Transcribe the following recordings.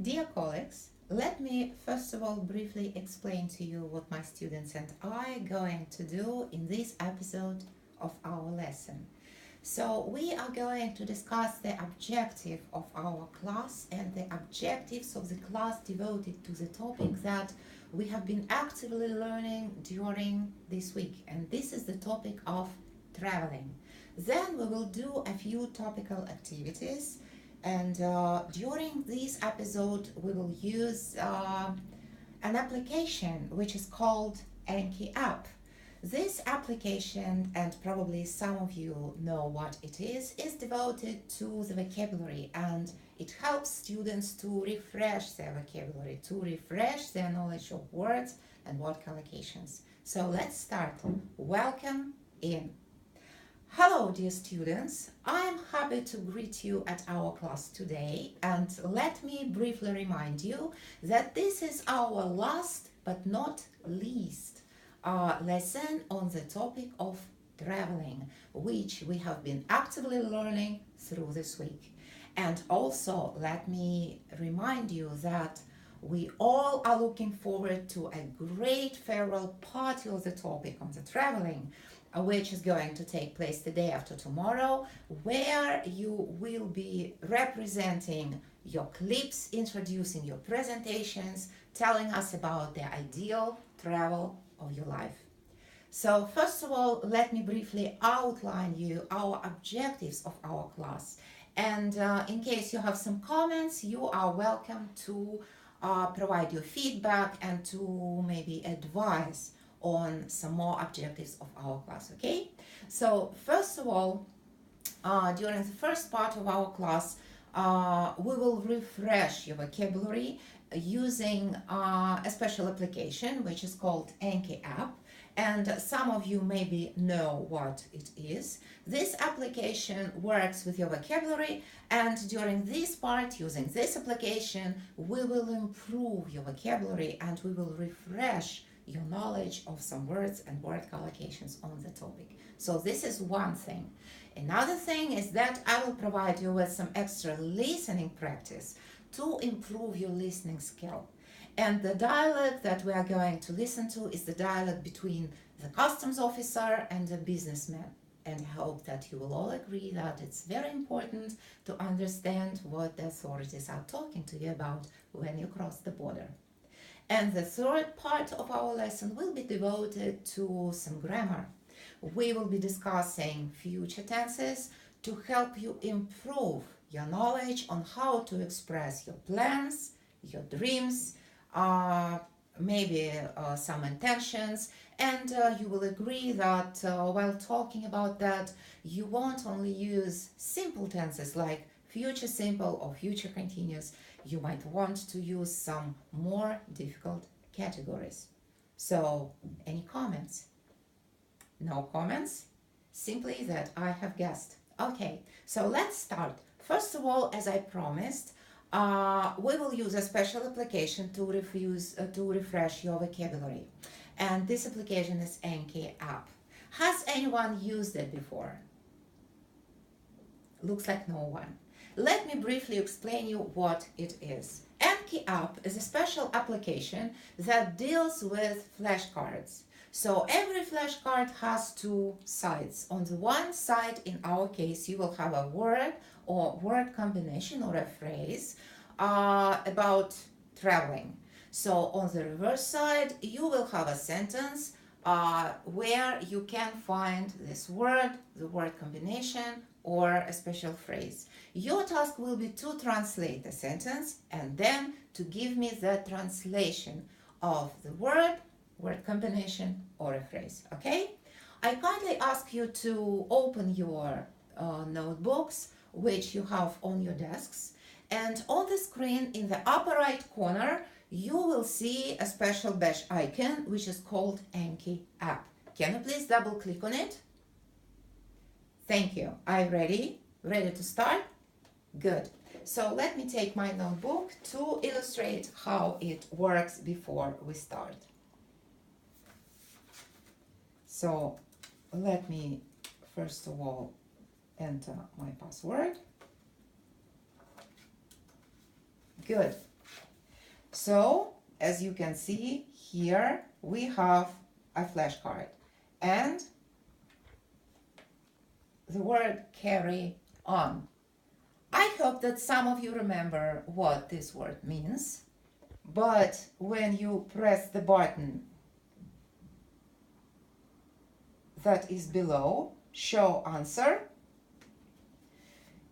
Dear colleagues, let me first of all briefly explain to you what my students and I are going to do in this episode of our lesson. So we are going to discuss the objective of our class and the objectives of the class devoted to the topic that we have been actively learning during this week, and this is the topic of traveling. Then we will do a few topical activities, and during this episode we will use an application which is called AnkiApp. This application, and probably some of you know what it is devoted to the vocabulary, and it helps students to refresh their vocabulary, to refresh their knowledge of words and word collocations. So let's start. Welcome in. Hello, dear students. I am happy to greet you at our class today, and let me briefly remind you that this is our last but not least lesson on the topic of traveling, which we have been actively learning through this week. And also, let me remind you that we all are looking forward to a great farewell party of the topic on the traveling, which is going to take place the day after tomorrow, where you will be representing your clips, introducing your presentations, telling us about the ideal travel of your life. So first of all, let me briefly outline you our objectives of our class. And in case you have some comments, you are welcome to provide your feedback and to maybe advise on some more objectives of our class, okay? So first of all, during the first part of our class, we will refresh your vocabulary using a special application which is called AnkiApp, and some of you maybe know what it is. This application works with your vocabulary, and during this part, using this application, we will improve your vocabulary and we will refresh your knowledge of some words and word collocations on the topic. So this is one thing. Another thing is that I will provide you with some extra listening practice to improve your listening skill. And the dialogue that we are going to listen to is the dialogue between the customs officer and the businessman. And I hope that you will all agree that it's very important to understand what the authorities are talking to you about when you cross the border. And the third part of our lesson will be devoted to some grammar. We will be discussing future tenses to help you improve your knowledge on how to express your plans, your dreams, maybe some intentions, and you will agree that while talking about that, you won't only use simple tenses like future simple or future continuous. You might want to use some more difficult categories. So, any comments? No comments? Simply that I have guessed. Okay, so let's start. First of all, as I promised, we will use a special application to refresh your vocabulary. And this application is AnkiApp. Has anyone used it before? Looks like no one. Let me briefly explain you what it is. AnkiApp is a special application that deals with flashcards. So every flashcard has two sides. On the one side, in our case, you will have a word or word combination or a phrase about traveling. So on the reverse side, you will have a sentence where you can find this word, the word combination, or a special phrase. Your task will be to translate the sentence and then to give me the translation of the word combination, or a phrase, okay? I kindly ask you to open your notebooks, which you have on your desks, and on the screen in the upper right corner, you will see a special badge icon, which is called AnkiApp. Can you please double click on it? Thank you. Are you ready? Ready to start? Good. So let me take my notebook to illustrate how it works before we start. So let me first of all enter my password. Good. So, as you can see here, we have a flashcard and the word carry on. I hope that some of you remember what this word means, but when you press the button that is below, show answer,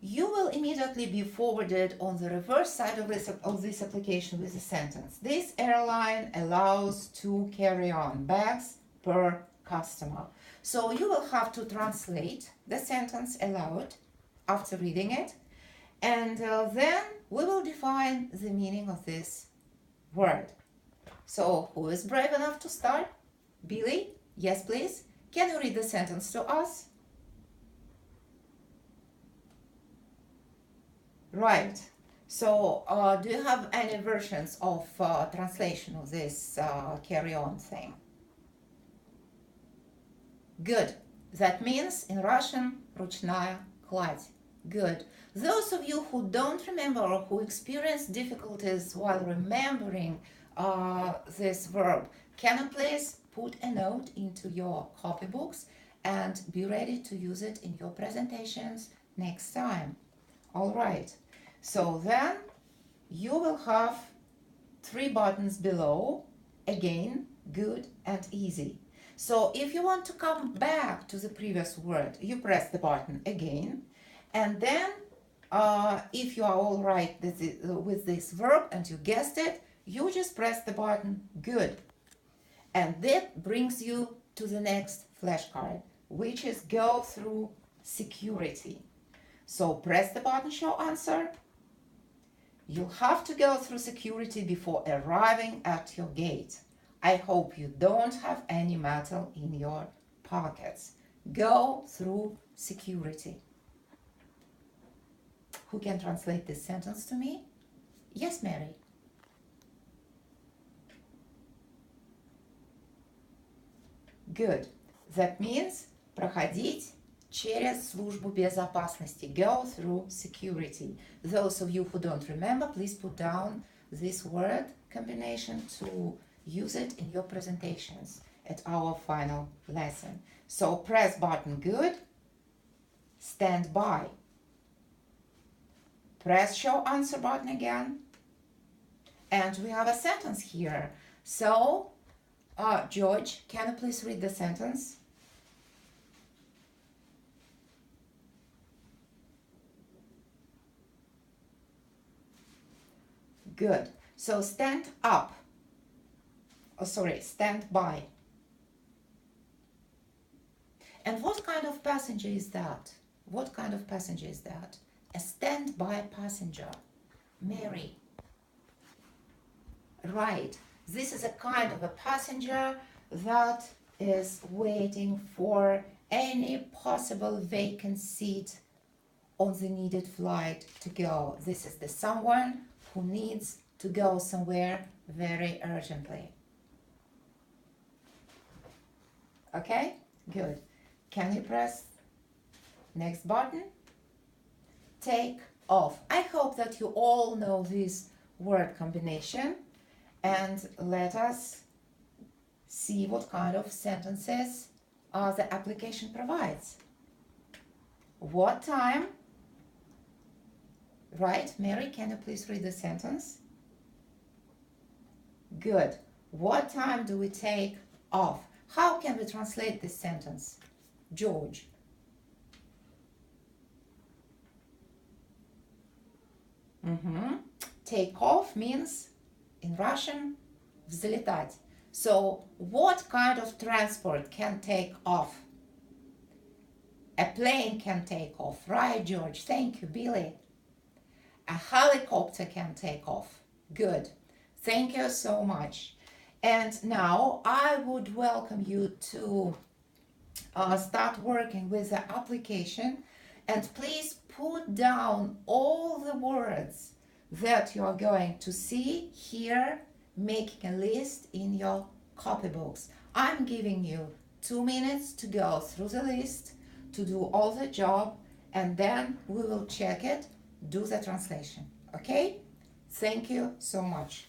you will immediately be forwarded on the reverse side of this application with a sentence. This airline allows to carry on bags per customer. So you will have to translate the sentence aloud after reading it, and then we will define the meaning of this word. So who is brave enough to start? Billy? Yes, please. Can you read the sentence to us? Right. So do you have any versions of translation of this carry-on thing? Good. That means in Russian, ручная кладь. Good. Those of you who don't remember or who experience difficulties while remembering this verb, can you please put a note into your copybooks and be ready to use it in your presentations next time? All right. So then you will have 3 buttons below. Again, good and easy. So if you want to come back to the previous word, you press the button again. And then if you are all right with this verb and you guessed it, you just press the button good. And that brings you to the next flashcard, which is go through security. So press the button show answer. You'll have to go through security before arriving at your gate. I hope you don't have any metal in your pockets. Go through security. Who can translate this sentence to me? Yes, Mary. Good. That means проходить через службу безопасности. Go through security. Those of you who don't remember, please put down this word combination to use it in your presentations at our final lesson. So press button good. Stand by. Press show answer button again. And we have a sentence here. So, George, can you please read the sentence? Good. So stand up. Oh, sorry, stand by. And what kind of passenger is that? What kind of passenger is that? A standby passenger. Mary. Right. This is a kind of a passenger that is waiting for any possible vacant seat on the needed flight to go. This is the someone who needs to go somewhere very urgently. Okay, good. Can you press next button? Take off. I hope that you all know this word combination, and let us see what kind of sentences the application provides. What time? Right, Mary, can you please read the sentence? Good. What time do we take off? How can we translate this sentence? George. Take off means, in Russian, взлетать. So, what kind of transport can take off? A plane can take off, right, George? Thank you, Billy. A helicopter can take off. Good. Thank you so much. And now I would welcome you to start working with the application, and please put down all the words that you are going to see here, making a list in your copybooks. I'm giving you 2 minutes to go through the list, to do all the job, and then we will check it, do the translation. Okay? Thank you so much.